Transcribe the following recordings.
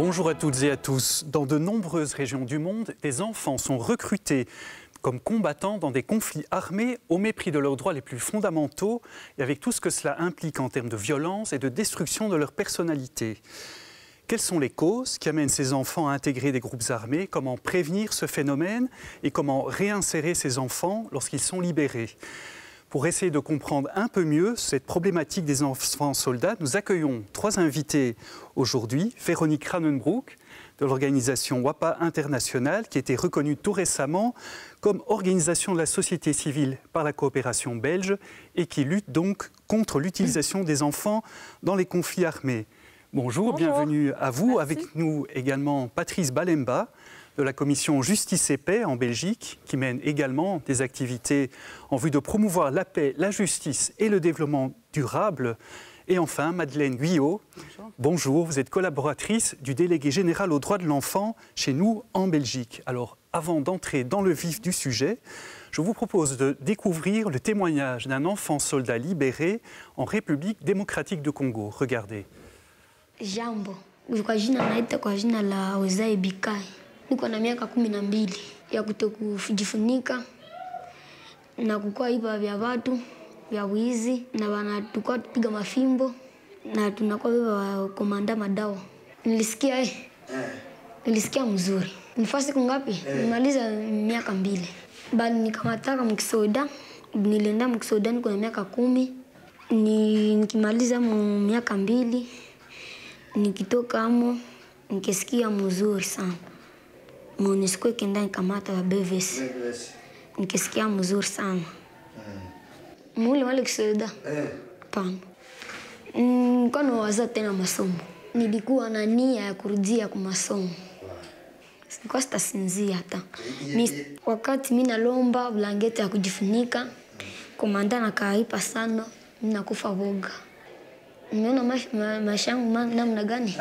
Bonjour à toutes et à tous. Dans de nombreuses régions du monde, des enfants sont recrutés comme combattants dans des conflits armés au mépris de leurs droits les plus fondamentaux et avec tout ce que cela implique en termes de violence et de destruction de leur personnalité. Quelles sont les causes qui amènent ces enfants à intégrer des groupes armés? Comment prévenir ce phénomène et comment réinsérer ces enfants lorsqu'ils sont libérés? Pour essayer de comprendre un peu mieux cette problématique des enfants soldats, nous accueillons trois invités aujourd'hui. Véronique Kranenbroek, de l'organisation WAPA International, qui a été reconnue tout récemment comme organisation de la société civile par la coopération belge et qui lutte donc contre l'utilisation des enfants dans les conflits armés. Bonjour, bienvenue à vous. Merci. Avec nous également Patrice Balemba, de la commission Justice et Paix en Belgique, qui mène également des activités en vue de promouvoir la paix, la justice et le développement durable. Et enfin, Madeleine Guyot. Bonjour, vous êtes collaboratrice du délégué général aux droits de l'enfant chez nous en Belgique. Alors, avant d'entrer dans le vif du sujet, je vous propose de découvrir le témoignage d'un enfant soldat libéré en République démocratique du Congo. Regardez. Jambo, kwa jina naita kwa jina la Ozae Bikai. Niko na miaka 12 ya kutokujifunika na kukua iba vya watu vya wizi na wanatukuwa tupiga mafimbo na tunakuwa beba komanda madawa. Nilisikia mzuri. Nifasi kungapi? Nimaliza miaka 2. Bali nikamataka mkisoda. Nilienda mkisoda niko na miaka 10. Nikimaliza miaka 2. Nikitoka amo nikisikia mzuri sana. Monisco kenda nikamata wa BVS. Nikisikia mzuri sana. Mule wale kisoda. Pana. Nilikuwa waza tena masomo. Nilikuwa na nia ya kurudia kwa masomo. Sikuwa sitasinzia hata. Wakati mimi nalomba blanketi ya kujifunika, komanda nakaipa sana, mimi nakufa woga. Nimeona maisha yangu namna gani?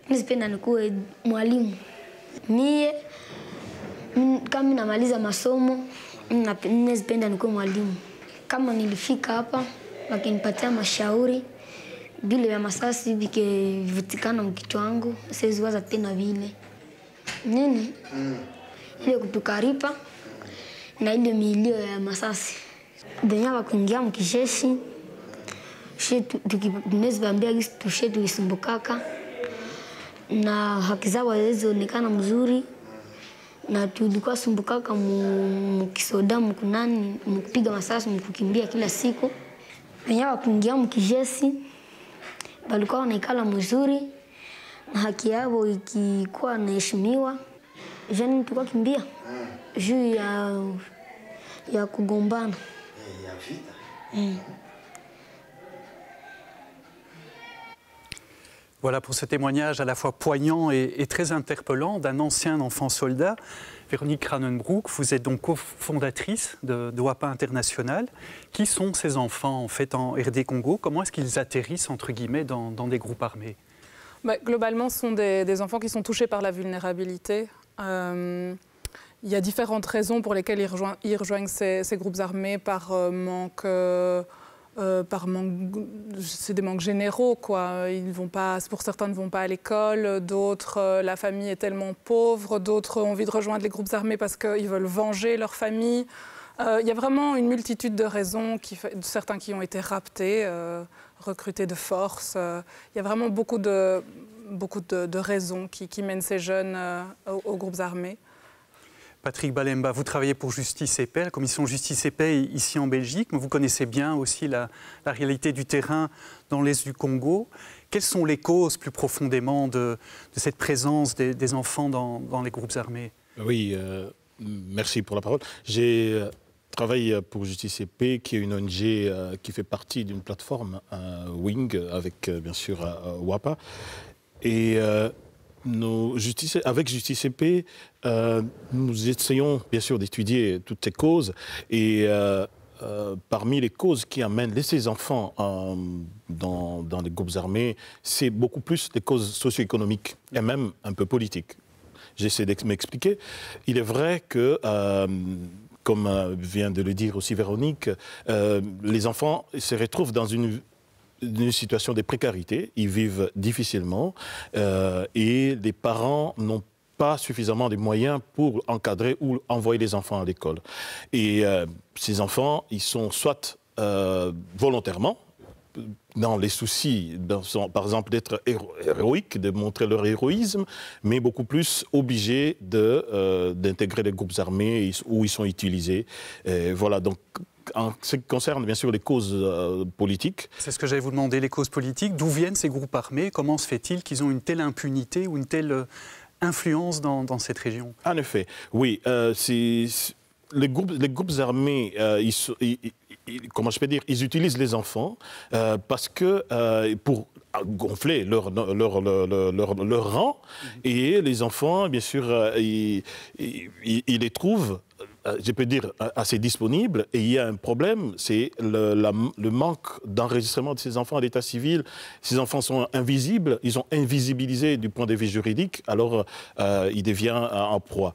Nisipenda nikuwe mwalimu. Mie kama namaliza masomo, nisipenda nikuwe mwalimu. Kama nilifika hapa, wakinipatia mashauri, vile vya masasi vikivutikana mkichwa wangu, siwezi waza tena vile. Nini? Ile kutukaripa na ile milio ya masasi. Denya wakuingia mkijeshi, tunaweza gisi tushetu isumbukaka na haki zao zilionekana mzuri na tulikuwa sumbukaka mkisoda mkunani mkupiga masasi mkukimbia kila siku. Wenyewe wakuingia mkijeshi walikuwa wanaikala mzuri na haki yao ikikuwa naheshimiwa. Jana tulikuwa kimbia juu ya kugombana. Ya vita. Voilà pour ce témoignage à la fois poignant et très interpellant d'un ancien enfant soldat. Véronique Kranenbroek, vous êtes donc cofondatrice de WAPA International. Qui sont ces enfants en fait en RD Congo? Comment est-ce qu'ils atterrissent entre guillemets dans des groupes armés? Globalement, ce sont des enfants qui sont touchés par la vulnérabilité. Il y a différentes raisons pour lesquelles ils rejoignent ces groupes armés par manque... c'est des manques généraux, quoi. Pour certains ne vont pas à l'école, d'autres, la famille est tellement pauvre, d'autres ont envie de rejoindre les groupes armés parce qu'ils veulent venger leur famille. Il y a vraiment une multitude de raisons, certains qui ont été raptés, recrutés de force. Il y a vraiment beaucoup de raisons qui mènent ces jeunes aux groupes armés. Patrick Balemba, vous travaillez pour Justice et Paix, la commission Justice et Paix ici en Belgique, mais vous connaissez bien aussi la réalité du terrain dans l'est du Congo. Quelles sont les causes plus profondément de cette présence des enfants dans les groupes armés? Oui, merci pour la parole. J'ai travaillé pour Justice et Paix, qui est une ONG qui fait partie d'une plateforme Wing, avec bien sûr WAPA. Et avec Justice et Paix, nous essayons bien sûr d'étudier toutes ces causes et parmi les causes qui amènent ces enfants dans les groupes armés, c'est beaucoup plus des causes socio-économiques et même un peu politiques. J'essaie de m'expliquer. Il est vrai que, comme vient de le dire aussi Véronique, les enfants se retrouvent dans une une situation de précarité, ils vivent difficilement et les parents n'ont pas suffisamment de moyens pour encadrer ou envoyer les enfants à l'école. Et ces enfants, ils sont soit volontairement, dans les soucis, par exemple, d'être héroïques, de montrer leur héroïsme, mais beaucoup plus obligés d'intégrer les groupes armés où ils sont utilisés. Et voilà, donc en ce qui concerne bien sûr les causes politiques. C'est ce que j'allais vous demander, les causes politiques. D'où viennent ces groupes armés? Comment se fait-il qu'ils ont une telle impunité ou une telle influence dans cette région? En effet, oui. Les groupes armés, comment je peux dire, ils utilisent les enfants parce que pour gonfler leur rang, et les enfants, bien sûr, ils les trouvent, je peux dire, assez disponibles. Et il y a un problème, c'est le manque d'enregistrement de ces enfants à l'état civil. Ces enfants sont invisibles, ils sont invisibilisés du point de vue juridique, alors ils deviennent en proie.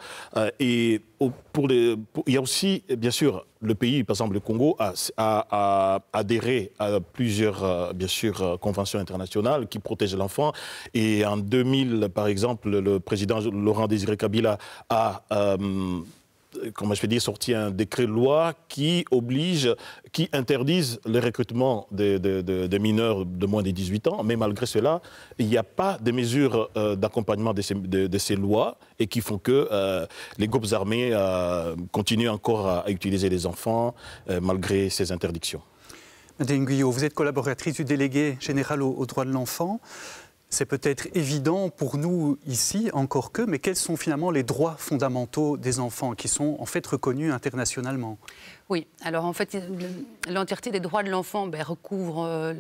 Et il y a aussi, bien sûr, le pays, par exemple le Congo, a adhéré à plusieurs, bien sûr, conventions internationales qui protègent l'enfant. Et en 2000, par exemple, le président Laurent Désiré Kabila a comment je peux dire, sorti un décret de loi qui interdise le recrutement de mineurs de moins de 18 ans. Mais malgré cela, il n'y a pas de mesures d'accompagnement de ces lois et qui font que les groupes armés continuent encore à utiliser les enfants malgré ces interdictions. Madeleine Guyot, vous êtes collaboratrice du délégué général aux droits de l'enfant. C'est peut-être évident pour nous ici, encore que, mais quels sont finalement les droits fondamentaux des enfants qui sont en fait reconnus internationalement? Oui, alors en fait, l'entièreté des droits de l'enfant recouvre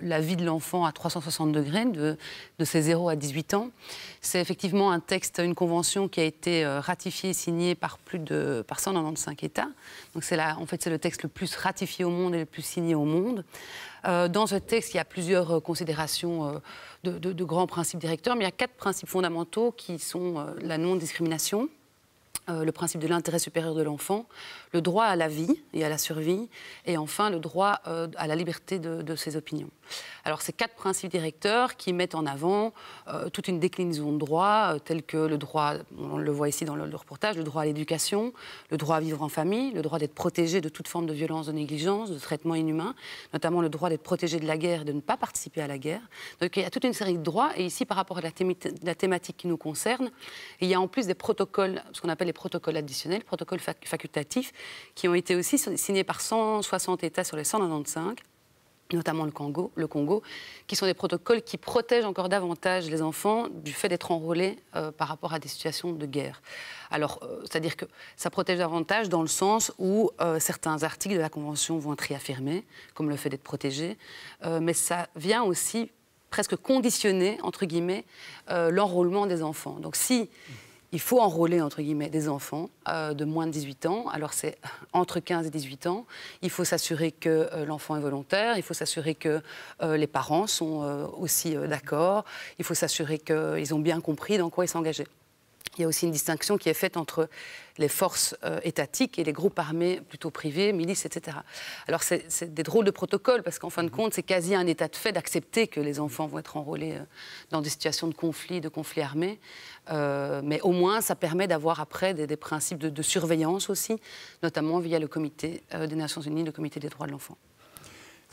la vie de l'enfant à 360 degrés, de ses 0 à 18 ans. C'est effectivement un texte, une convention qui a été ratifiée et signée par 195 États. Donc en fait, c'est le texte le plus ratifié au monde et le plus signé au monde. Dans ce texte, il y a plusieurs considérations de grands principes directeurs, mais il y a 4 principes fondamentaux qui sont la non-discrimination, le principe de l'intérêt supérieur de l'enfant, le droit à la vie et à la survie, et enfin le droit à la liberté de ses opinions. Alors ces 4 principes directeurs qui mettent en avant toute une déclinaison de droits, tels que le droit, on le voit ici dans le reportage, le droit à l'éducation, le droit à vivre en famille, le droit d'être protégé de toute forme de violence, de négligence, de traitement inhumain, notamment le droit d'être protégé de la guerre et de ne pas participer à la guerre. Donc il y a toute une série de droits, et ici par rapport à la thématique qui nous concerne, il y a en plus des protocoles, ce qu'on appelle les protocoles additionnels, protocoles facultatifs, qui ont été aussi signés par 160 États sur les 195, notamment le Congo, qui sont des protocoles qui protègent encore davantage les enfants du fait d'être enrôlés par rapport à des situations de guerre. Alors, c'est-à-dire que ça protège davantage dans le sens où certains articles de la Convention vont être réaffirmés, comme le fait d'être protégé, mais ça vient aussi presque conditionner, entre guillemets, l'enrôlement des enfants. Donc si il faut enrôler, entre guillemets, des enfants de moins de 18 ans. Alors, c'est entre 15 et 18 ans. Il faut s'assurer que l'enfant est volontaire. Il faut s'assurer que les parents sont aussi d'accord. Il faut s'assurer qu'ils ont bien compris dans quoi ils s'engageaient. Il y a aussi une distinction qui est faite entre les forces étatiques et les groupes armés plutôt privés, milices, etc. Alors, c'est des drôles de protocoles, parce qu'en fin de compte, c'est quasi un état de fait d'accepter que les enfants vont être enrôlés dans des situations de conflit armés. Mais au moins, ça permet d'avoir après des principes de surveillance aussi, notamment via le comité des Nations Unies, le comité des droits de l'enfant.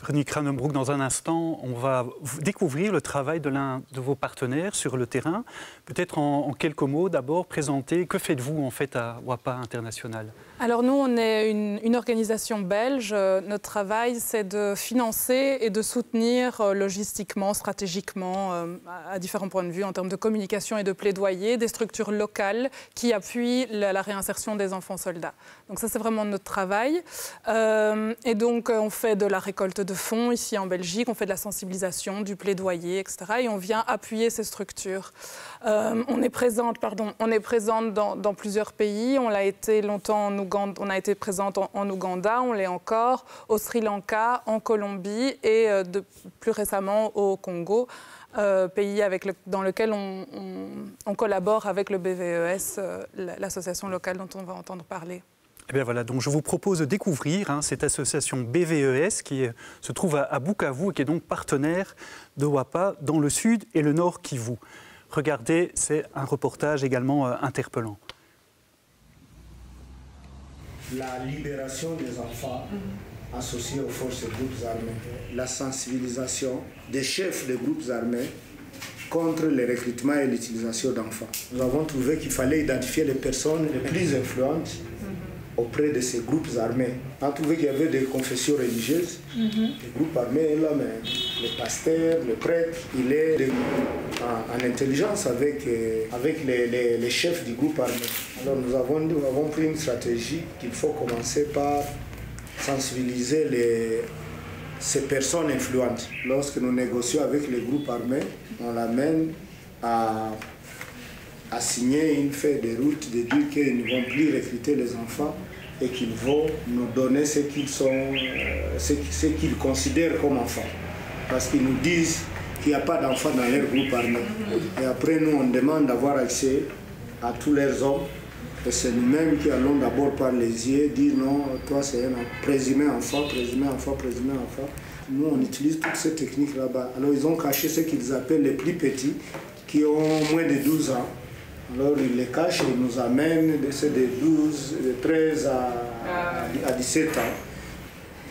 Véronique Kranenbroek, dans un instant, on va découvrir le travail de l'un de vos partenaires sur le terrain. Peut-être en quelques mots, d'abord, présenter, que faites-vous en fait à WAPA International? Alors nous, on est une organisation belge. Notre travail, c'est de financer et de soutenir logistiquement, stratégiquement, à différents points de vue, en termes de communication et de plaidoyer, des structures locales qui appuient la réinsertion des enfants soldats. Donc ça, c'est vraiment notre travail. Et donc, on fait de la récolte de fonds ici en Belgique, on fait de la sensibilisation, du plaidoyer, etc. Et on vient appuyer ces structures. On est présente dans plusieurs pays. On l'a été longtemps en Ouganda, on a été présente en Ouganda, on l'est encore, au Sri Lanka, en Colombie et plus récemment au Congo, pays dans lequel on collabore avec le BVES, l'association locale dont on va entendre parler. Eh bien voilà, donc je vous propose de découvrir cette association BVES qui se trouve à Bukavu et qui est donc partenaire de WAPA dans le sud et le nord Kivu. Regardez, c'est un reportage également interpellant. La libération des enfants associés aux forces et groupes armés, la sensibilisation des chefs des groupes armés contre le recrutement et l'utilisation d'enfants. Nous avons trouvé qu'il fallait identifier les personnes les plus influentes auprès de ces groupes armés. On a trouvé qu'il y avait des confessions religieuses, des groupes armés, là, mais le pasteur, le prêtre, il est en intelligence avec les chefs du groupe armé. Alors nous avons pris une stratégie qu'il faut commencer par sensibiliser ces personnes influentes. Lorsque nous négocions avec les groupes armés, on l'amène à signer une feuille de route, de dire qu'ils ne vont plus recruter les enfants et qu'ils vont nous donner ce qu'ils considèrent comme enfants. Parce qu'ils nous disent qu'il n'y a pas d'enfants dans leur groupe armé. Et après, nous, on demande d'avoir accès à tous leurs hommes. Et c'est nous-mêmes qui allons d'abord par les yeux dire non, toi c'est un présumé enfant, présumé enfant, présumé enfant. Nous, on utilise toutes ces techniques là-bas. Alors, ils ont caché ce qu'ils appellent les plus petits, qui ont moins de 12 ans. Alors, ils les cachent et ils nous amènent de 13 à 17 ans.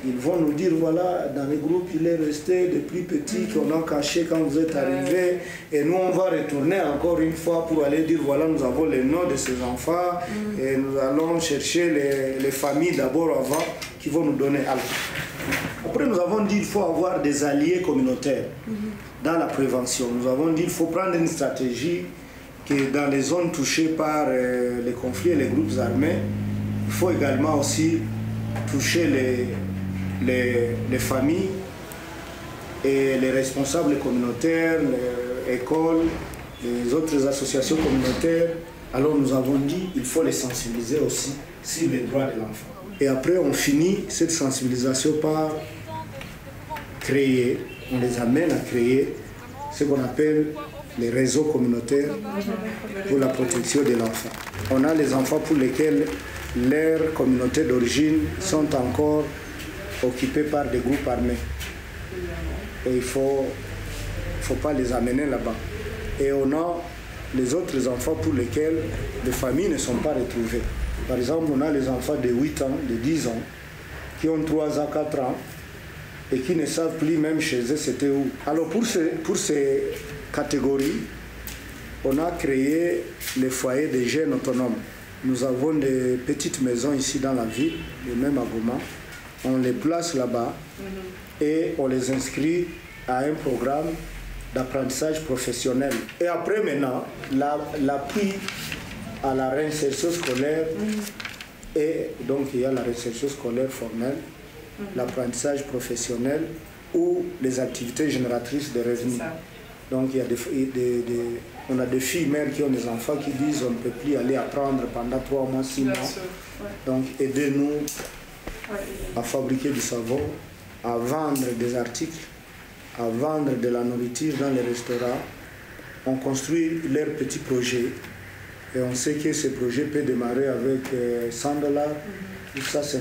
Ils vont nous dire, voilà, dans le groupe, il est resté des plus petits qu'on a cachés quand vous êtes arrivés. Et nous, on va retourner encore une fois pour aller dire, voilà, nous avons les noms de ces enfants. Et nous allons chercher les familles d'abord avant qui vont nous donner. Alors, après, nous avons dit qu'il faut avoir des alliés communautaires dans la prévention. Nous avons dit qu'il faut prendre une stratégie que dans les zones touchées par les conflits et les groupes armés, il faut également aussi toucher les familles et les responsables communautaires, les écoles, les autres associations communautaires. Alors nous avons dit qu'il faut les sensibiliser aussi sur les droits de l'enfant. Et après on finit cette sensibilisation par créer, on les amène à créer ce qu'on appelle les réseaux communautaires pour la protection de l'enfant. On a les enfants pour lesquels leurs communautés d'origine sont encore occupées par des groupes armés. Et il ne faut pas les amener là-bas. Et on a les autres enfants pour lesquels les familles ne sont pas retrouvées. Par exemple, on a les enfants de 8 ans, de 10 ans, qui ont 3 ans, 4 ans, et qui ne savent plus même chez eux c'était où. Alors pour ces catégories, on a créé les foyers des jeunes autonomes. Nous avons des petites maisons ici dans la ville, même à Goma. On les place là-bas et on les inscrit à un programme d'apprentissage professionnel. Et après maintenant, l'appui à la réinsertion scolaire, et donc il y a la réinsertion scolaire formelle, l'apprentissage professionnel ou les activités génératrices de revenus. Donc il y a on a des filles mères qui ont des enfants qui disent on ne peut plus aller apprendre pendant 3 mois, 6 mois. Donc aidez-nous à fabriquer du savon, à vendre des articles, à vendre de la nourriture dans les restaurants. On construit leurs petits projets et on sait que ce projet peut démarrer avec $100 jusqu'à $50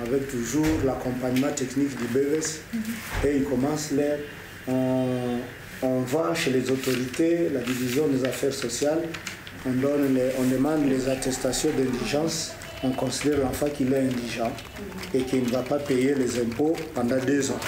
avec toujours l'accompagnement technique du BVS. Et ils commencent on va chez les autorités, la division des affaires sociales, on demande les attestations d'indigence, on considère l'enfant qu'il est indigent et qu'il ne va pas payer les impôts pendant 2 ans.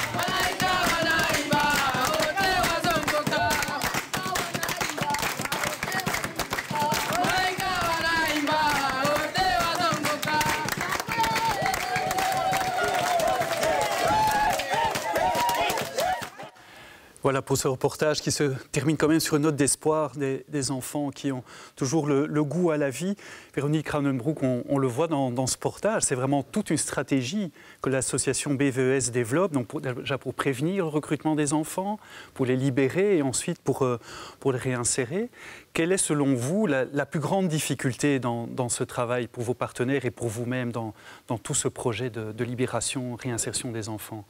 Voilà pour ce reportage qui se termine quand même sur une note d'espoir des enfants qui ont toujours le goût à la vie. Véronique Kranenbroek, on le voit dans ce reportage, c'est vraiment toute une stratégie que l'association BVES développe, donc déjà pour prévenir le recrutement des enfants, pour les libérer et ensuite pour les réinsérer. Quelle est selon vous la plus grande difficulté dans ce travail pour vos partenaires et pour vous-même dans tout ce projet de libération, réinsertion des enfants ?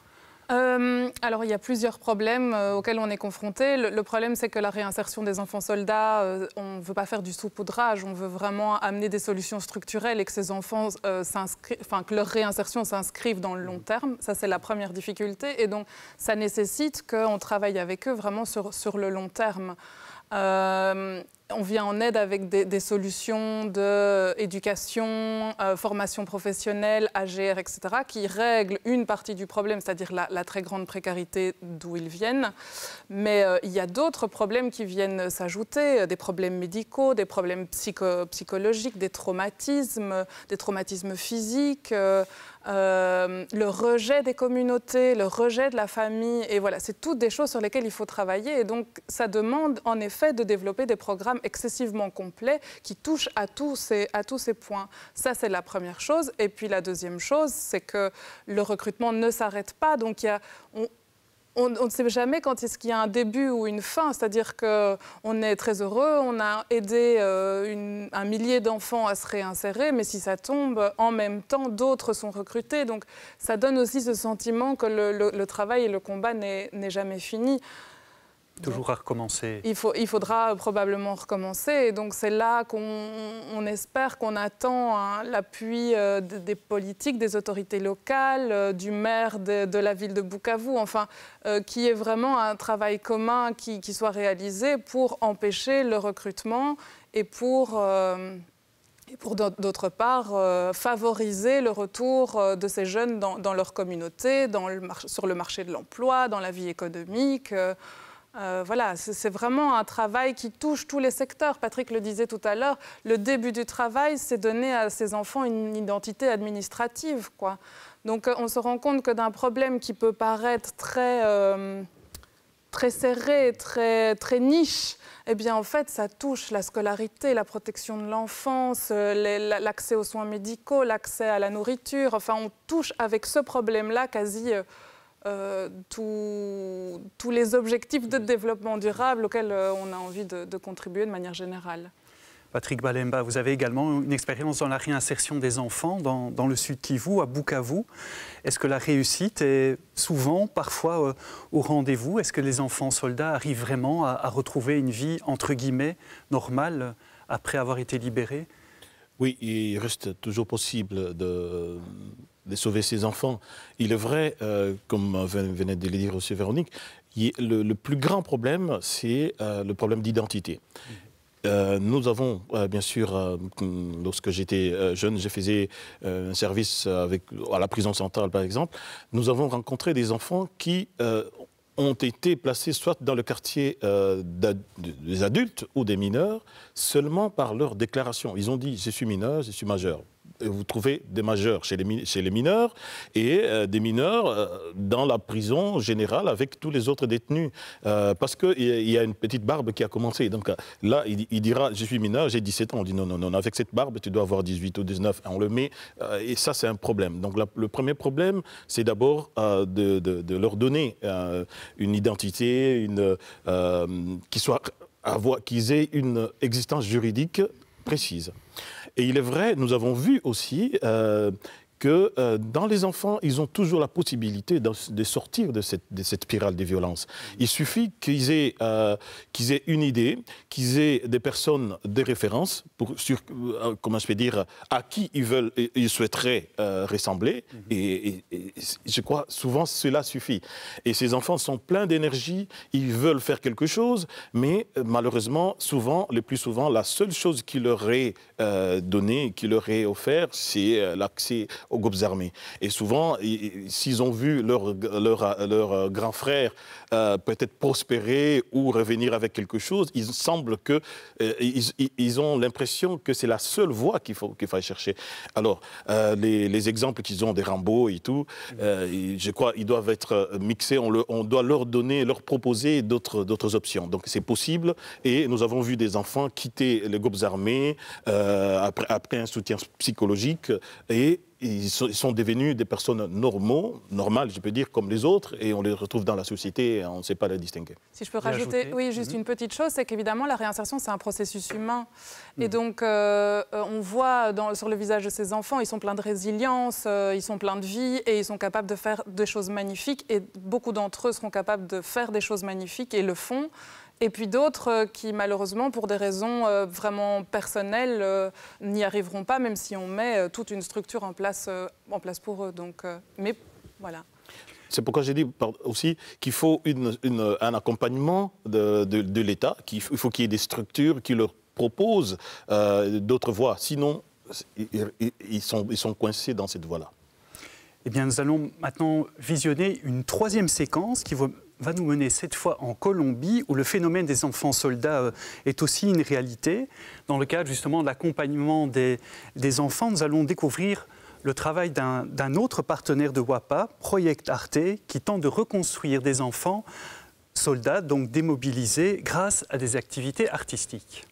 Alors, il y a plusieurs problèmes auxquels on est confronté. Le problème, c'est que la réinsertion des enfants soldats, on ne veut pas faire du saupoudrage, on veut vraiment amener des solutions structurelles et que ces enfants que leur réinsertion s'inscrive dans le long terme. Ça, c'est la première difficulté. Et donc, ça nécessite qu'on travaille avec eux vraiment sur le long terme. On vient en aide avec des solutions d'éducation, formation professionnelle, AGR, etc., qui règlent une partie du problème, c'est-à-dire la très grande précarité d'où ils viennent. Mais il y a d'autres problèmes qui viennent s'ajouter, des problèmes médicaux, des problèmes psychologiques, des traumatismes physiques, le rejet des communautés, le rejet de la famille. Et voilà, c'est toutes des choses sur lesquelles il faut travailler. Et donc, ça demande en effet de développer des programmes excessivement complets qui touchent à tous ces points. Ça, c'est la première chose. Et puis la deuxième chose, c'est que le recrutement ne s'arrête pas. Donc, on ne sait jamais quand est-ce qu'il y a un début ou une fin. C'est-à-dire qu'on est très heureux, on a aidé un millier d'enfants à se réinsérer, mais si ça tombe, en même temps, d'autres sont recrutés. Donc, ça donne aussi ce sentiment que le travail et le combat n'est jamais fini. Toujours à recommencer. Il faudra probablement recommencer. Et donc, c'est là qu'on espère, qu'on attend l'appui des politiques, des autorités locales, du maire de la ville de Bukavu, enfin, qu'il y ait vraiment un travail commun qui soit réalisé pour empêcher le recrutement et pour d'autre part, favoriser le retour de ces jeunes dans leur communauté, sur le marché de l'emploi, dans la vie économique. Voilà, c'est vraiment un travail qui touche tous les secteurs. Patrick le disait tout à l'heure, le début du travail, c'est donner à ces enfants une identité administrative, quoi. Donc on se rend compte que d'un problème qui peut paraître très serré, très niche, eh bien en fait ça touche la scolarité, la protection de l'enfance, l'accès aux soins médicaux, l'accès à la nourriture. Enfin, on touche avec ce problème-là quasi... tous les objectifs de développement durable auxquels on a envie de contribuer de manière générale. Patrick Balemba, vous avez également une expérience dans la réinsertion des enfants dans le Sud Kivu, à Bukavu. Est-ce que la réussite est souvent, parfois, au rendez-vous? Est-ce que les enfants soldats arrivent vraiment à retrouver une vie, entre guillemets, normale après avoir été libérés? Oui, il reste toujours possible de sauver ces enfants. Il est vrai, comme venait de le dire aussi Véronique, le plus grand problème, c'est le problème d'identité. Nous avons, bien sûr, lorsque j'étais jeune, je faisais un service à la prison centrale, par exemple, nous avons rencontré des enfants qui ont été placés soit dans le quartier des adultes ou des mineurs, seulement par leur déclaration. Ils ont dit « je suis mineur, je suis majeur ». Vous trouvez des majeurs chez les mineurs et des mineurs dans la prison générale avec tous les autres détenus. Parce qu'il y a une petite barbe qui a commencé. Donc là, il dira « je suis mineur, j'ai 17 ans ». On dit « non, non, non, avec cette barbe, tu dois avoir 18 ou 19 ». On le met et ça, c'est un problème. Donc le premier problème, c'est d'abord de leur donner une identité, qu'ils aient une existence juridique précise. Et il est vrai, nous avons vu aussi que dans les enfants, ils ont toujours la possibilité de sortir de cette spirale des violences. Il suffit qu'ils aient une idée, qu'ils aient des personnes de référence, comment je peux dire, à qui ils souhaiteraient ressembler. Et je crois souvent cela suffit. Et ces enfants sont pleins d'énergie, ils veulent faire quelque chose, mais malheureusement, le plus souvent, la seule chose qui leur est donnée, qui leur est offerte, c'est l'accès aux groupes armés. Et souvent, s'ils ont vu leur grand frère peut-être prospérer ou revenir avec quelque chose, il semble qu'ils ont l'impression que c'est la seule voie qu'il faille chercher. Alors, les exemples qu'ils ont des Rambo et tout, je crois qu'ils doivent être mixés. On doit leur proposer d'autres options. Donc, c'est possible. Et nous avons vu des enfants quitter les groupes armés après un soutien psychologique et ils sont devenus des personnes normales, je peux dire, comme les autres, et on les retrouve dans la société et on ne sait pas les distinguer. Si je peux rajouter, oui, juste une petite chose, c'est qu'évidemment, la réinsertion, c'est un processus humain. Et donc, on voit sur le visage de ces enfants, ils sont pleins de résilience, ils sont pleins de vie et ils sont capables de faire des choses magnifiques. Et beaucoup d'entre eux seront capables de faire des choses magnifiques et le font. Et puis d'autres qui, malheureusement, pour des raisons vraiment personnelles, n'y arriveront pas, même si on met toute une structure en place pour eux. Donc, mais voilà. C'est pourquoi j'ai dit aussi qu'il faut un accompagnement de l'État, il faut qu'il y ait des structures qui leur proposent d'autres voies. Sinon, ils sont coincés dans cette voie-là. Eh bien, nous allons maintenant visionner une troisième séquence qui va nous mener cette fois en Colombie, où le phénomène des enfants soldats est aussi une réalité. Dans le cadre justement de l'accompagnement des enfants, nous allons découvrir le travail d'un autre partenaire de WAPA, Project Arte, qui tente de reconstruire des enfants soldats, donc démobilisés, grâce à des activités artistiques.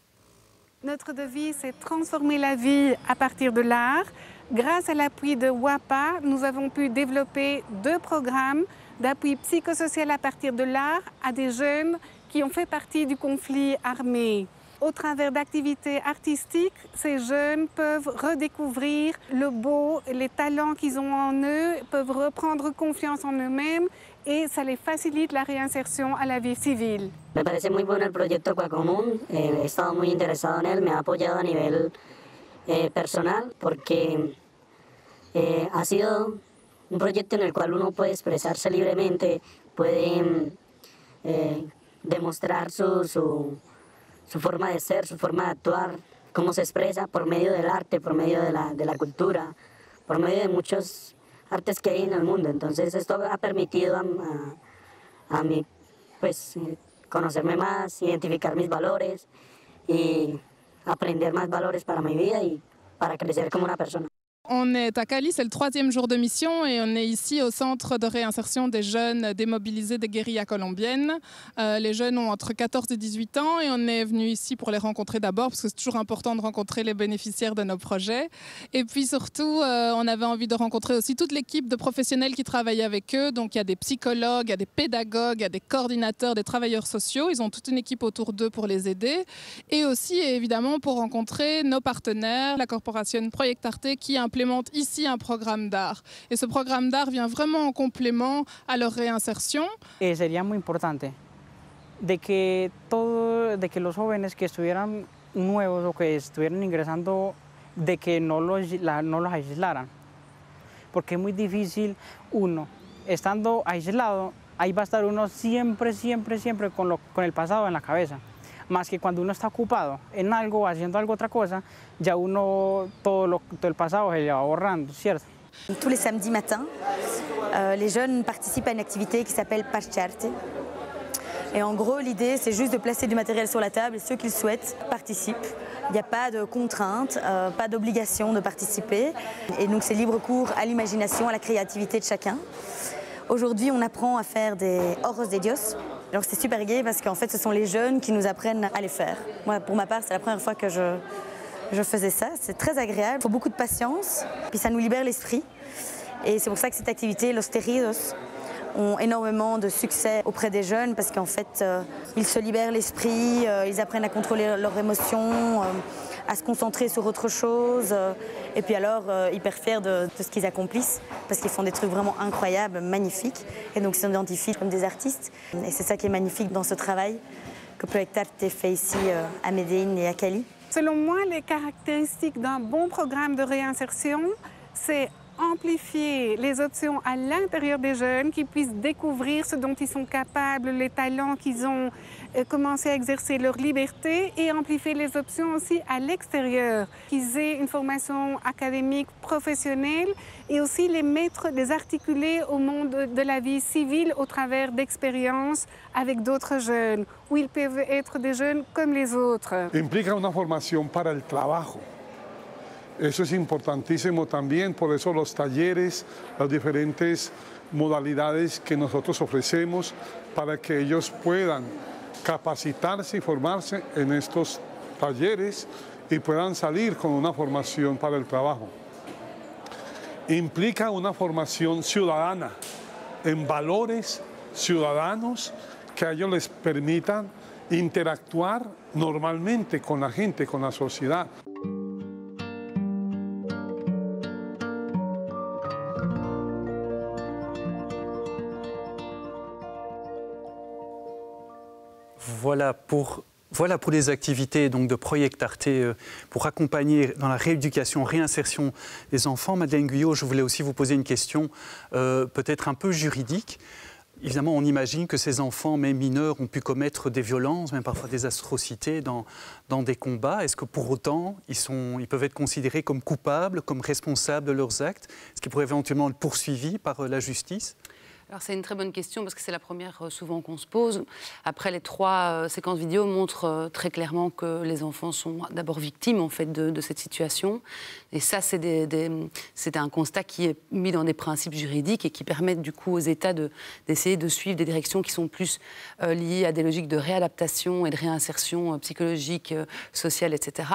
Notre devise, c'est transformer la vie à partir de l'art. Grâce à l'appui de WAPA, nous avons pu développer 2 programmes d'appui psychosocial à partir de l'art à des jeunes qui ont fait partie du conflit armé. Au travers d'activités artistiques, ces jeunes peuvent redécouvrir le beau, les talents qu'ils ont en eux, peuvent reprendre confiance en eux-mêmes et ça les facilite la réinsertion à la vie civile. Me parece muy bueno el proyecto Aquacomún, he estado muy interesado en él, me ha apoyado a nivel personal porque ha sido un proyecto en el cual uno puede expresarse libremente, puede demostrar su forma de ser, su forma de actuar, cómo se expresa por medio del arte, por medio de la cultura, por medio de muchos artes que hay en el mundo. Entonces esto ha permitido a mí pues, conocerme más, identificar mis valores y aprender más valores para mi vida y para crecer como una persona. On est à Cali, c'est le 3e jour de mission et on est ici au centre de réinsertion des jeunes démobilisés des guérillas colombiennes. Les jeunes ont entre 14 et 18 ans et on est venu ici pour les rencontrer d'abord parce que c'est toujours important de rencontrer les bénéficiaires de nos projets. Et puis surtout, on avait envie de rencontrer aussi toute l'équipe de professionnels qui travaillent avec eux. Donc il y a des psychologues, il y a des pédagogues, il y a des coordinateurs, des travailleurs sociaux. Ils ont toute une équipe autour d'eux pour les aider. Et aussi évidemment pour rencontrer nos partenaires, la corporation Project Arte qui implémente ici un programme d'art. Et ce programme d'art vient vraiment en complément à leur réinsertion. Sería muy importante de que los jóvenes que estuvieran nuevos o que estuvieran ingresando, de que no los aislaran. Porque es muy difícil uno, estando aislado, ahí va a estar uno siempre con el pasado en la cabeza. Más que cuando uno está ocupado en algo, haciendo algo otra cosa, ya uno todo el pasado se le va borrando, ¿cierto? Tous les samedis matins, les jeunes participent à une activité qui s'appelle Pacharte. Et en gros, l'idée, c'est juste de placer du matériel sur la table et ceux qui le souhaitent participent. Il n'y a pas de contrainte, pas d'obligation de participer. Et donc, c'est libre cours à l'imagination, à la créativité de chacun. Aujourd'hui, on apprend à faire des Ojos de Dios. Donc c'est super gai parce qu'en fait, ce sont les jeunes qui nous apprennent à les faire. Moi, pour ma part, c'est la première fois que je faisais ça. C'est très agréable, il faut beaucoup de patience, puis ça nous libère l'esprit. Et c'est pour ça que cette activité, Los Terridos, ont énormément de succès auprès des jeunes parce qu'en fait, ils se libèrent l'esprit, ils apprennent à contrôler leurs émotions, à se concentrer sur autre chose. Et puis alors, hyper fiers de ce qu'ils accomplissent parce qu'ils font des trucs vraiment incroyables, magnifiques. Et donc, ils s'identifient comme des artistes. Et c'est ça qui est magnifique dans ce travail que Project Arte fait ici à Medellín et à Cali. Selon moi, les caractéristiques d'un bon programme de réinsertion, c'est amplifier les options à l'intérieur des jeunes, qui puissent découvrir ce dont ils sont capables, les talents qu'ils ont commencé à exercer, leur liberté, et amplifier les options aussi à l'extérieur, qu'ils aient une formation académique professionnelle et aussi les articuler au monde de la vie civile au travers d'expériences avec d'autres jeunes, où ils peuvent être des jeunes comme les autres. Implica una formación para el trabajo. Eso es importantísimo también, por eso los talleres, las diferentes modalidades que nosotros ofrecemos para que ellos puedan capacitarse y formarse en estos talleres y puedan salir con una formación para el trabajo. implica una formación ciudadana en valores ciudadanos que a ellos les permitan interactuar normalmente con la gente, con la sociedad. Voilà pour les activités donc, de Project Arte pour accompagner dans la rééducation, réinsertion des enfants. Madeleine Guyot, je voulais aussi vous poser une question peut-être un peu juridique. Évidemment, on imagine que ces enfants, même mineurs, ont pu commettre des violences, même parfois des atrocités dans des combats. Est-ce que pour autant, ils peuvent être considérés comme coupables, comme responsables de leurs actes? Est-ce qu'ils pourraient éventuellement être poursuivis par la justice? Alors c'est une très bonne question parce que c'est la première souvent qu'on se pose. Après, les 3 séquences vidéo montrent très clairement que les enfants sont d'abord victimes en fait de cette situation. Et ça, c'est un constat qui est mis dans des principes juridiques et qui permettent du coup aux États d'essayer de suivre des directions qui sont plus liées à des logiques de réadaptation et de réinsertion psychologique, sociale, etc.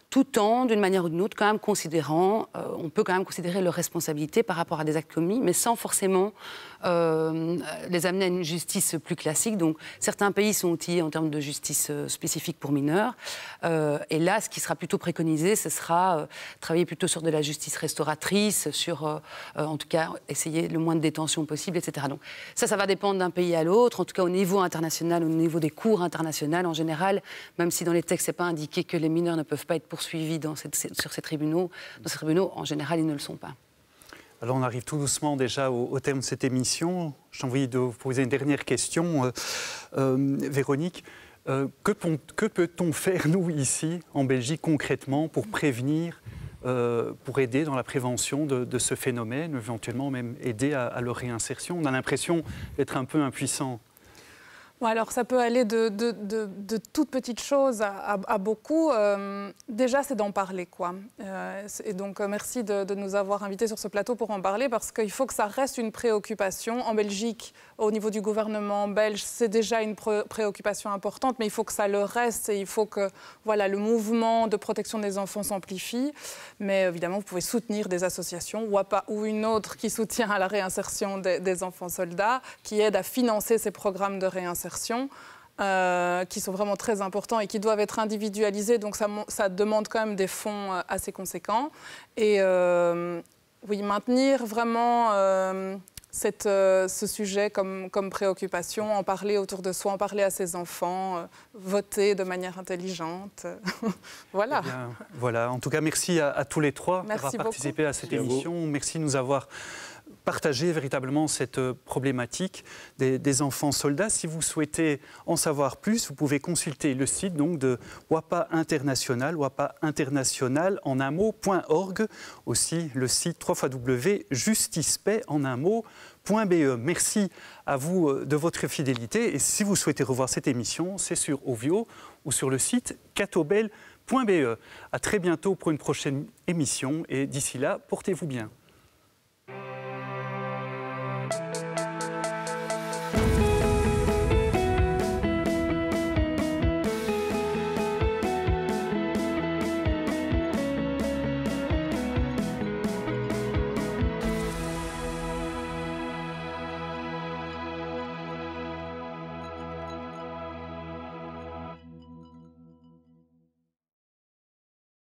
Tout en, d'une manière ou d'une autre, quand même considérant, on peut quand même considérer leur responsabilité par rapport à des actes commis, mais sans forcément les amener à une justice plus classique. Donc, certains pays sont outillés en termes de justice spécifique pour mineurs. Et là, ce qui sera plutôt préconisé, ce sera travailler plutôt sur de la justice restauratrice, sur, en tout cas, essayer le moins de détention possible, etc. Donc, ça va dépendre d'un pays à l'autre. En tout cas, au niveau international, au niveau des cours internationales, en général, même si dans les textes, ce n'est pas indiqué que les mineurs ne peuvent pas être poursuivis sur ces tribunaux, en général, ils ne le sont pas. Alors on arrive tout doucement déjà au terme de cette émission. J'ai envie de vous poser une dernière question. Véronique, que peut-on faire, nous, ici, en Belgique, concrètement, pour prévenir, pour aider dans la prévention de ce phénomène, éventuellement même aider à leur réinsertion? On a l'impression d'être un peu impuissant. Bon, alors ça peut aller de toutes petites choses à beaucoup. Déjà, c'est d'en parler, quoi. Et donc, merci de nous avoir invités sur ce plateau pour en parler, parce qu'il faut que ça reste une préoccupation. En Belgique, au niveau du gouvernement belge, c'est déjà une préoccupation importante, mais il faut que ça le reste et il faut que voilà, le mouvement de protection des enfants s'amplifie. Mais évidemment, vous pouvez soutenir des associations, WAPA ou une autre qui soutient à la réinsertion des enfants soldats, qui aide à financer ces programmes de réinsertion. Qui sont vraiment très importants et qui doivent être individualisés. Donc ça demande quand même des fonds assez conséquents. Et oui, maintenir vraiment ce sujet comme préoccupation, en parler autour de soi, en parler à ses enfants, voter de manière intelligente. Voilà. Eh bien, voilà. En tout cas, merci à tous les trois d'avoir participé à cette émission. Merci de nous avoir partager véritablement cette problématique des enfants soldats. Si vous souhaitez en savoir plus, vous pouvez consulter le site donc, de WAPA International, WAPA International en un mot.org, aussi le site www.justicepaix en un mot.be. Merci à vous de votre fidélité et si vous souhaitez revoir cette émission, c'est sur Ovio ou sur le site catobel.be. À très bientôt pour une prochaine émission et d'ici là, portez-vous bien.